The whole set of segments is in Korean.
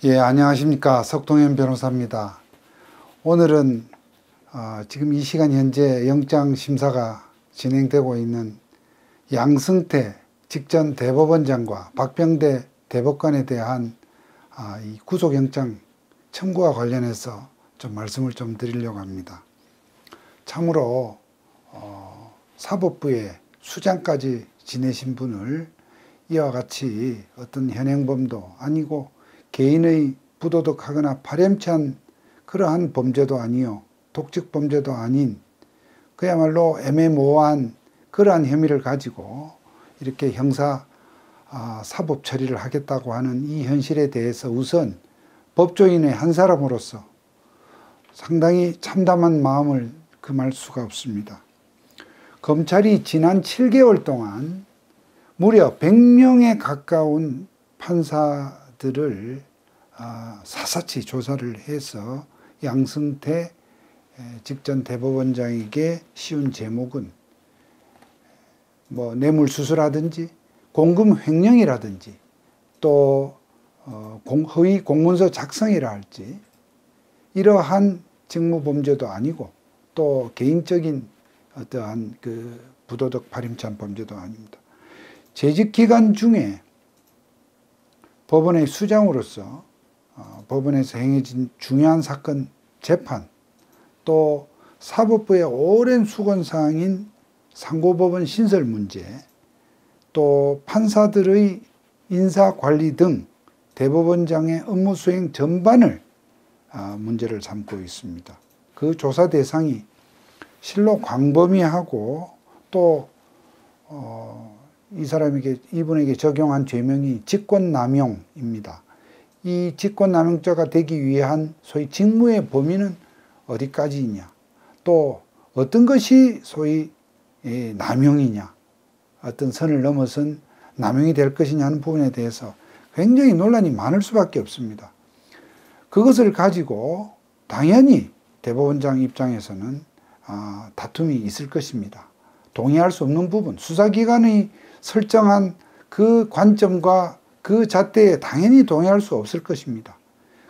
예, 안녕하십니까. 석동현 변호사입니다. 오늘은 지금 이 시간 현재 영장 심사가 진행되고 있는 양승태 직전 대법원장과 박병대 대법관에 대한 이 구속영장 청구와 관련해서 좀 말씀을 좀 드리려고 합니다. 참으로 사법부에 수장까지 지내신 분을 이와 같이 어떤 현행범도 아니고 개인의 부도덕하거나 파렴치한 그러한 범죄도 아니요, 독직범죄도 아닌 그야말로 애매모호한 그러한 혐의를 가지고 이렇게 형사 사법 처리를 하겠다고 하는 이 현실에 대해서 우선 법조인의 한 사람으로서 상당히 참담한 마음을 금할 수가 없습니다. 검찰이 지난 7개월 동안 무려 100명에 가까운 판사들을 사사치 조사를 해서 양승태 직전 대법원장에게 씌운 제목은 뭐 뇌물수수라든지 공금 횡령이라든지 또 허위 공문서 작성이라 할지 이러한 직무범죄도 아니고 또 개인적인 어떠한 그 부도덕 파렴치한 범죄도 아닙니다. 재직기간 중에 법원의 수장으로서 법원에서 행해진 중요한 사건 재판, 또 사법부의 오랜 수건사항인 상고법원 신설 문제, 또 판사들의 인사관리 등 대법원장의 업무 수행 전반을 문제를 삼고 있습니다. 그 조사 대상이 실로 광범위하고 또 이분에게 적용한 죄명이 직권남용입니다. 이 직권남용죄가 되기 위한 소위 직무의 범위는 어디까지이냐, 또 어떤 것이 소위 남용이냐, 어떤 선을 넘어선 남용이 될 것이냐 하는 부분에 대해서 굉장히 논란이 많을 수밖에 없습니다. 그것을 가지고 당연히 대법원장 입장에서는 다툼이 있을 것입니다. 동의할 수 없는 부분, 수사기관의 설정한 그 관점과 그 잣대에 당연히 동의할 수 없을 것입니다.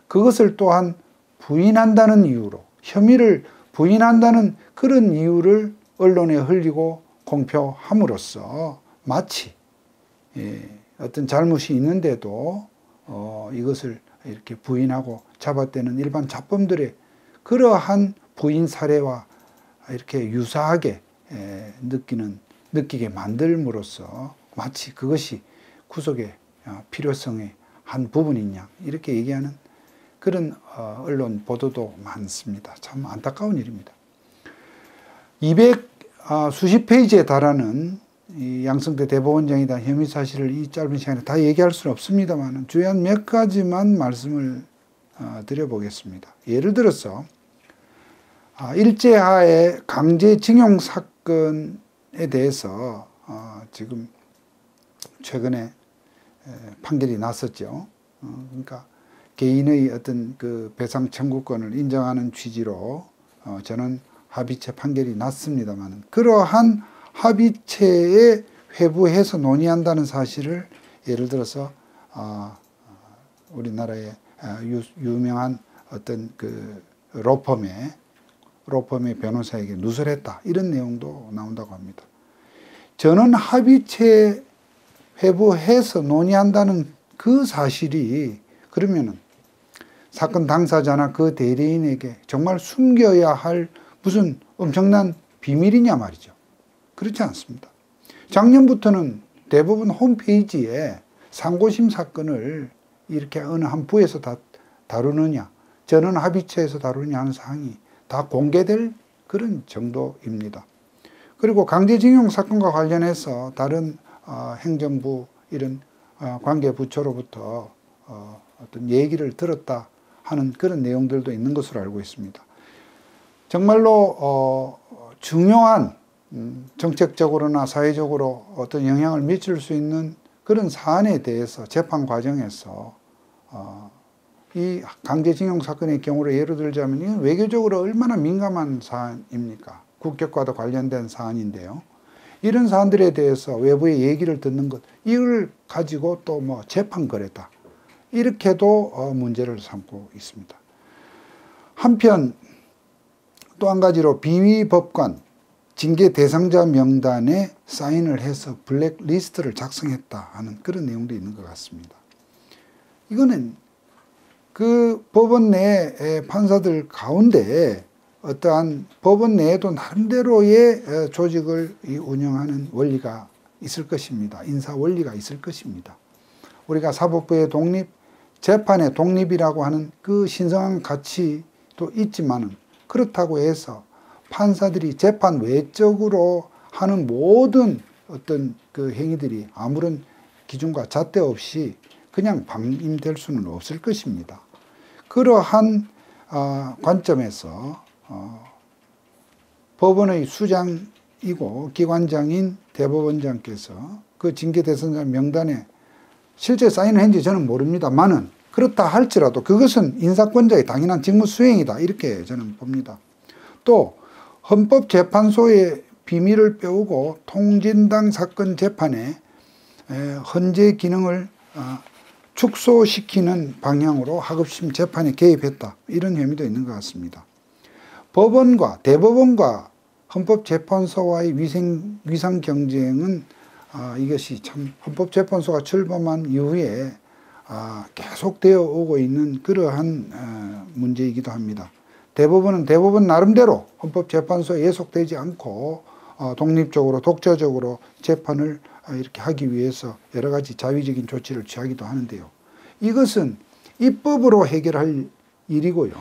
그것을 또한 부인한다는 이유로, 혐의를 부인한다는 그런 이유를 언론에 흘리고 공표함으로써 마치 어떤 잘못이 있는데도 이것을 이렇게 부인하고 잡아떼는 일반 잡범들의 그러한 부인 사례와 이렇게 유사하게 느끼게 만들므로써 마치 그것이 구속의 필요성의 한 부분이냐 이렇게 얘기하는 그런 언론 보도도 많습니다. 참 안타까운 일입니다. 200 수십 페이지에 달하는 이 양승태 대법원장에 대한 혐의 사실을 이 짧은 시간에 다 얘기할 수는 없습니다만 주요한 몇 가지만 말씀을 드려보겠습니다. 예를 들어서 일제하에 강제징용 사건에 대해서 지금 최근에 판결이 났었죠. 그러니까 개인의 어떤 그 배상 청구권을 인정하는 취지로 저는 합의체 판결이 났습니다만 그러한 합의체에 회부해서 논의한다는 사실을 예를 들어서 우리나라의 유명한 어떤 그 로펌의 변호사에게 누설했다 이런 내용도 나온다고 합니다. 저는 합의체 회부해서 논의한다는 그 사실이 그러면은 사건 당사자나 그 대리인에게 정말 숨겨야 할 무슨 엄청난 비밀이냐 말이죠. 그렇지 않습니다. 작년부터는 대법원 홈페이지에 상고심 사건을 이렇게 어느 한 부에서 다 다루느냐, 저는 합의체에서 다루느냐 하는 사항이 다 공개될 그런 정도입니다. 그리고 강제징용 사건과 관련해서 다른 행정부 이런 관계부처로부터 어떤 얘기를 들었다 하는 그런 내용들도 있는 것으로 알고 있습니다. 정말로 중요한 정책적으로나 사회적으로 어떤 영향을 미칠 수 있는 그런 사안에 대해서 재판 과정에서 이 강제징용 사건의 경우로 예를 들자면 이건 외교적으로 얼마나 민감한 사안입니까? 국격과도 관련된 사안인데요. 이런 사안들에 대해서 외부의 얘기를 듣는 것, 이걸 가지고 또 뭐 재판 거래다 이렇게도 문제를 삼고 있습니다. 한편 또 한 가지로 비위법관 징계 대상자 명단에 사인을 해서 블랙리스트를 작성했다 하는 그런 내용도 있는 것 같습니다. 이거는 그 법원 내 판사들 가운데 어떠한 법원 내에도 나름대로의 조직을 운영하는 원리가 있을 것입니다. 인사 원리가 있을 것입니다. 우리가 사법부의 독립, 재판의 독립이라고 하는 그 신성한 가치도 있지만은 그렇다고 해서 판사들이 재판 외적으로 하는 모든 어떤 그 행위들이 아무런 기준과 잣대 없이 그냥 방임될 수는 없을 것입니다. 그러한 관점에서 법원의 수장이고 기관장인 대법원장께서 그 징계 대상자 명단에 실제 사인을 했는지 저는 모릅니다만은 그렇다 할지라도 그것은 인사권자의 당연한 직무 수행이다 이렇게 저는 봅니다. 또 헌법재판소의 비밀을 빼오고 통진당 사건 재판에 헌재 기능을 축소시키는 방향으로 하급심 재판에 개입했다. 이런 혐의도 있는 것 같습니다. 법원과 대법원과 헌법재판소와의 위상 경쟁은 이것이 참 헌법재판소가 출범한 이후에 계속되어 오고 있는 그러한 문제이기도 합니다. 대법원은 대법원 나름대로 헌법재판소에 예속되지 않고 독립적으로 독자적으로 재판을 이렇게 하기 위해서 여러 가지 자위적인 조치를 취하기도 하는데요. 이것은 입법으로 해결할 일이고요.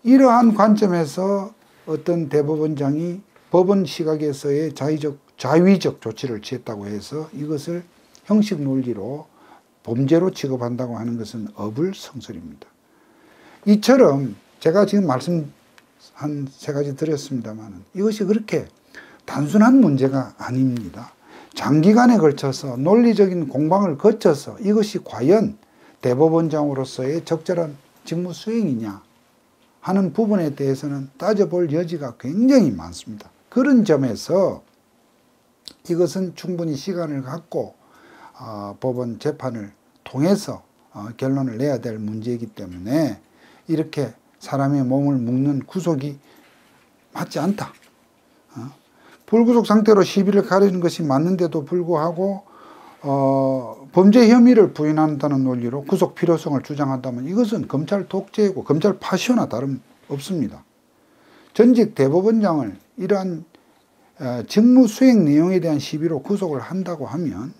이러한 관점에서 어떤 대법원장이 법원 시각에서의 자위적 조치를 취했다고 해서 이것을 형식 논리로 범죄로 취급한다고 하는 것은 어불성설입니다. 이처럼 제가 지금 말씀 한 세 가지 드렸습니다만 이것이 그렇게 단순한 문제가 아닙니다. 장기간에 걸쳐서 논리적인 공방을 거쳐서 이것이 과연 대법원장으로서의 적절한 직무 수행이냐 하는 부분에 대해서는 따져볼 여지가 굉장히 많습니다. 그런 점에서 이것은 충분히 시간을 갖고 법원 재판을 통해서 결론을 내야 될 문제이기 때문에 이렇게 사람의 몸을 묶는 구속이 맞지 않다. 불구속 상태로 시비를 가리는 것이 맞는데도 불구하고 범죄 혐의를 부인한다는 논리로 구속 필요성을 주장한다면 이것은 검찰 독재이고 검찰 파시오나 다름없습니다. 전직 대법원장을 이러한 직무 수행 내용에 대한 시비로 구속을 한다고 하면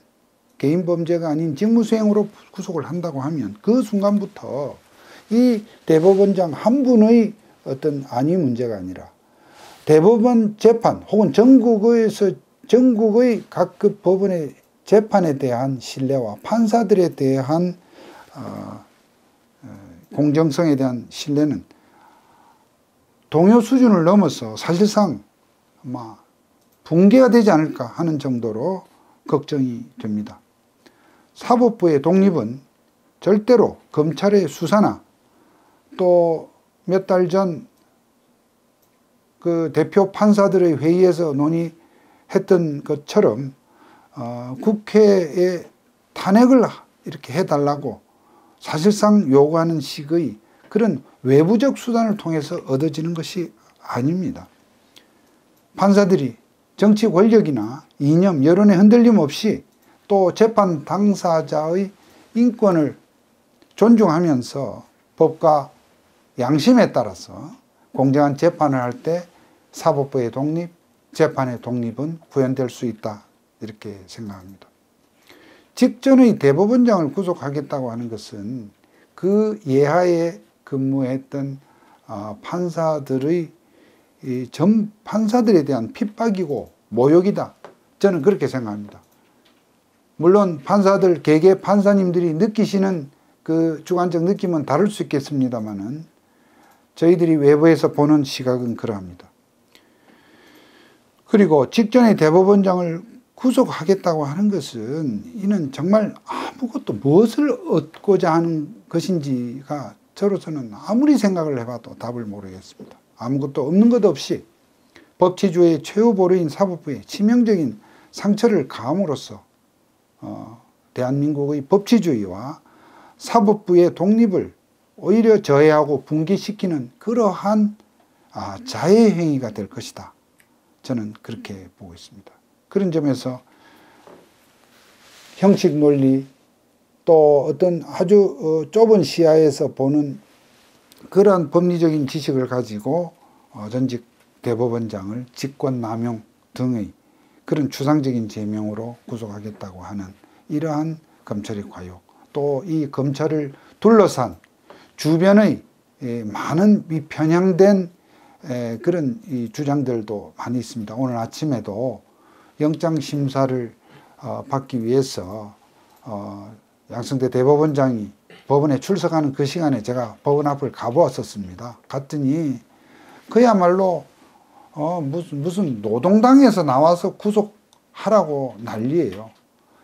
개인 범죄가 아닌 직무 수행으로 구속을 한다고 하면 그 순간부터 이 대법원장 한 분의 어떤 안위 문제가 아니라 대법원 재판 혹은 전국의 각급 법원의 재판에 대한 신뢰와 판사들에 대한 공정성에 대한 신뢰는 동요 수준을 넘어서 사실상 아마 붕괴가 되지 않을까 하는 정도로 걱정이 됩니다. 사법부의 독립은 절대로 검찰의 수사나 또 몇 달 전 그 대표 판사들의 회의에서 논의했던 것처럼 국회에 탄핵을 이렇게 해달라고 사실상 요구하는 식의 그런 외부적 수단을 통해서 얻어지는 것이 아닙니다. 판사들이 정치 권력이나 이념, 여론의 흔들림 없이 또 재판 당사자의 인권을 존중하면서 법과 양심에 따라서 공정한 재판을 할 때 사법부의 독립, 재판의 독립은 구현될 수 있다. 이렇게 생각합니다. 직전의 대법원장을 구속하겠다고 하는 것은 그 예하에 근무했던 판사들의 판사들에 대한 핍박이고 모욕이다. 저는 그렇게 생각합니다. 물론 판사들, 개개 판사님들이 느끼시는 그 주관적 느낌은 다를 수 있겠습니다만은 저희들이 외부에서 보는 시각은 그러합니다. 그리고 직전에 대법원장을 구속하겠다고 하는 것은 이는 정말 아무것도 무엇을 얻고자 하는 것인지가 저로서는 아무리 생각을 해봐도 답을 모르겠습니다. 아무것도 없는 것 없이 법치주의의 최후 보루인 사법부에 치명적인 상처를 가함으로써 대한민국의 법치주의와 사법부의 독립을 오히려 저해하고 붕괴시키는 그러한 자해 행위가 될 것이다. 저는 그렇게 보고 있습니다. 그런 점에서 형식 논리 또 어떤 아주 좁은 시야에서 보는 그러한 법리적인 지식을 가지고 전직 대법원장을 직권남용 등의 그런 추상적인 죄명으로 구속하겠다고 하는 이러한 검찰의 과욕, 또 이 검찰을 둘러싼 주변의 많은 편향된 그런 이 주장들도 많이 있습니다. 오늘 아침에도 영장심사를 받기 위해서 양승태 대법원장이 법원에 출석하는 그 시간에 제가 법원 앞을 가보았었습니다. 갔더니 그야말로 무슨 노동당에서 나와서 구속하라고 난리예요.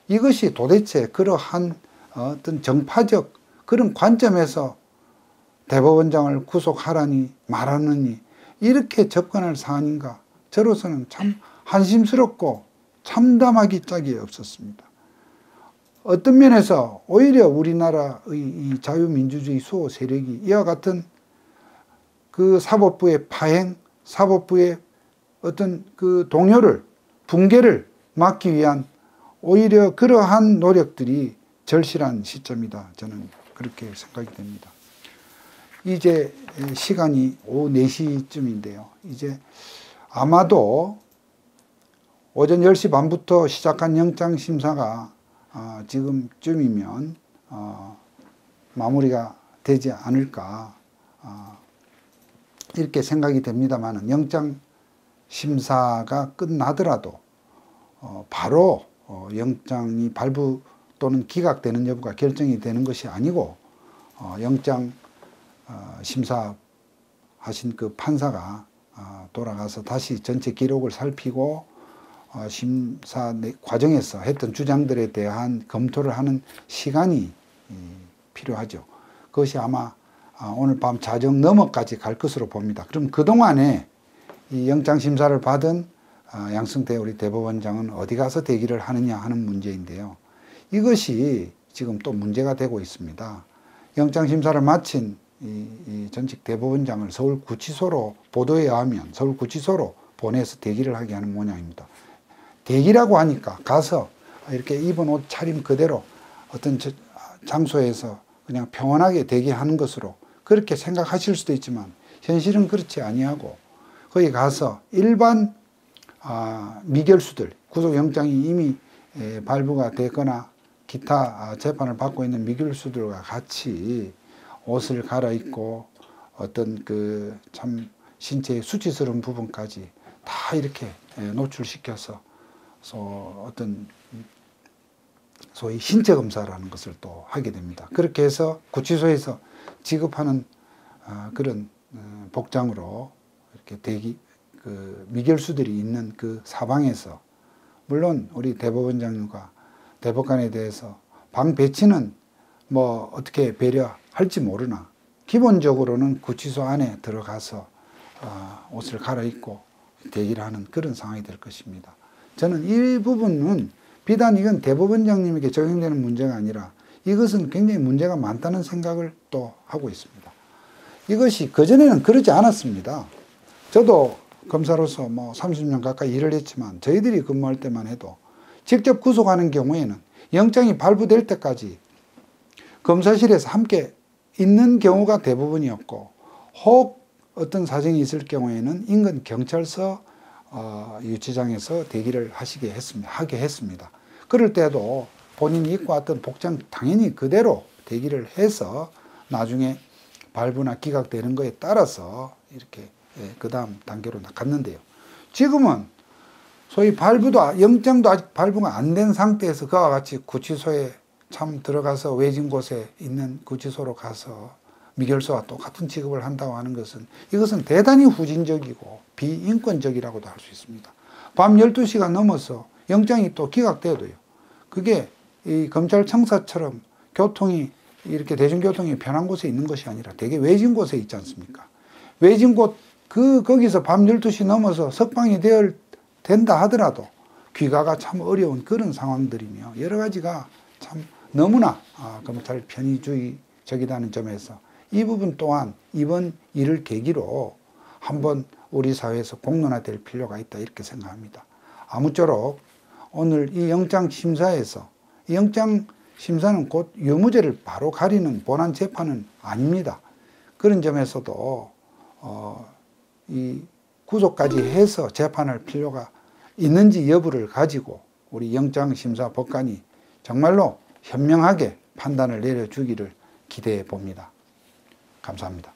이것이 도대체 그러한 어떤 정파적 그런 관점에서 대법원장을 구속하라니 말하느니 이렇게 접근할 사안인가? 저로서는 참 한심스럽고 참담하기 짝이 없었습니다. 어떤 면에서 오히려 우리나라의 이 자유민주주의 수호 세력이 이와 같은 그 사법부의 파행, 사법부의 어떤 그 동요를, 붕괴를 막기 위한 오히려 그러한 노력들이 절실한 시점이다. 저는 그렇게 생각이 됩니다. 이제 시간이 오후 4시쯤인데요. 이제 아마도 오전 10시 반부터 시작한 영장심사가 지금쯤이면 마무리가 되지 않을까 이렇게 생각이 됩니다만 영장심사가 끝나더라도 바로 영장이 발부 또는 기각되는 여부가 결정이 되는 것이 아니고 영장 심사하신 그 판사가 돌아가서 다시 전체 기록을 살피고 심사 과정에서 했던 주장들에 대한 검토를 하는 시간이 필요하죠. 그것이 아마 오늘 밤 자정 넘어까지 갈 것으로 봅니다. 그럼 그동안에 이 영장심사를 받은 양승태 우리 대법원장은 어디 가서 대기를 하느냐 하는 문제인데요. 이것이 지금 또 문제가 되고 있습니다. 영장심사를 마친 이 전직 대법원장을 서울구치소로 보도에 의하면 서울구치소로 보내서 대기를 하게 하는 모양입니다. 대기라고 하니까 가서 이렇게 입은 옷 차림 그대로 어떤 장소에서 그냥 평온하게 대기하는 것으로 그렇게 생각하실 수도 있지만 현실은 그렇지 아니하고 거기 가서 일반 미결수들, 구속영장이 이미 발부가 됐거나 기타 재판을 받고 있는 미결수들과 같이 옷을 갈아입고 어떤 그 참 신체의 수치스러운 부분까지 다 이렇게 노출시켜서 어떤 소위 신체 검사라는 것을 또 하게 됩니다. 그렇게 해서 구치소에서 지급하는 그런 복장으로 이렇게 그 미결수들이 있는 그 사방에서 물론 우리 대법원장과 대법관에 대해서 방 배치는 뭐 어떻게 배려할지 모르나 기본적으로는 구치소 안에 들어가서 옷을 갈아입고 대기를 하는 그런 상황이 될 것입니다. 저는 이 부분은 비단 이건 대법원장님에게 적용되는 문제가 아니라 이것은 굉장히 문제가 많다는 생각을 또 하고 있습니다. 이것이 그전에는 그러지 않았습니다. 저도 검사로서 뭐 30년 가까이 일을 했지만 저희들이 근무할 때만 해도 직접 구속하는 경우에는 영장이 발부될 때까지 검사실에서 함께 있는 경우가 대부분이었고 혹 어떤 사정이 있을 경우에는 인근 경찰서 유치장에서 대기를 하게 했습니다. 그럴 때도 본인이 입고 왔던 복장 당연히 그대로 대기를 해서 나중에 발부나 기각되는 거에 따라서 이렇게 그 다음 단계로 갔는데요. 지금은 소위 영장도 아직 발부가 안 된 상태에서 그와 같이 구치소에 참 들어가서 외진 곳에 있는 구치소로 가서 미결소와 똑같은 취급을 한다고 하는 것은 이것은 대단히 후진적이고 비인권적이라고도 할 수 있습니다. 밤 12시가 넘어서 영장이 또 기각돼도요. 그게 이 검찰 청사처럼 교통이 이렇게 대중교통이 편한 곳에 있는 것이 아니라 되게 외진 곳에 있지 않습니까? 외진 곳 거기서 밤 12시 넘어서 석방이 된다 하더라도 귀가가 참 어려운 그런 상황들이며 여러 가지가 참 너무나 검찰 편의주의적이라는 점에서 이 부분 또한 이번 일을 계기로 한번 우리 사회에서 공론화될 필요가 있다 이렇게 생각합니다. 아무쪼록 오늘 이 영장심사에서 이 영장심사는 곧 유무죄를 바로 가리는 본안 재판은 아닙니다. 그런 점에서도 이 구속까지 해서 재판할 필요가 있는지 여부를 가지고 우리 영장심사 법관이 정말로 현명하게 판단을 내려주기를 기대해 봅니다. 감사합니다.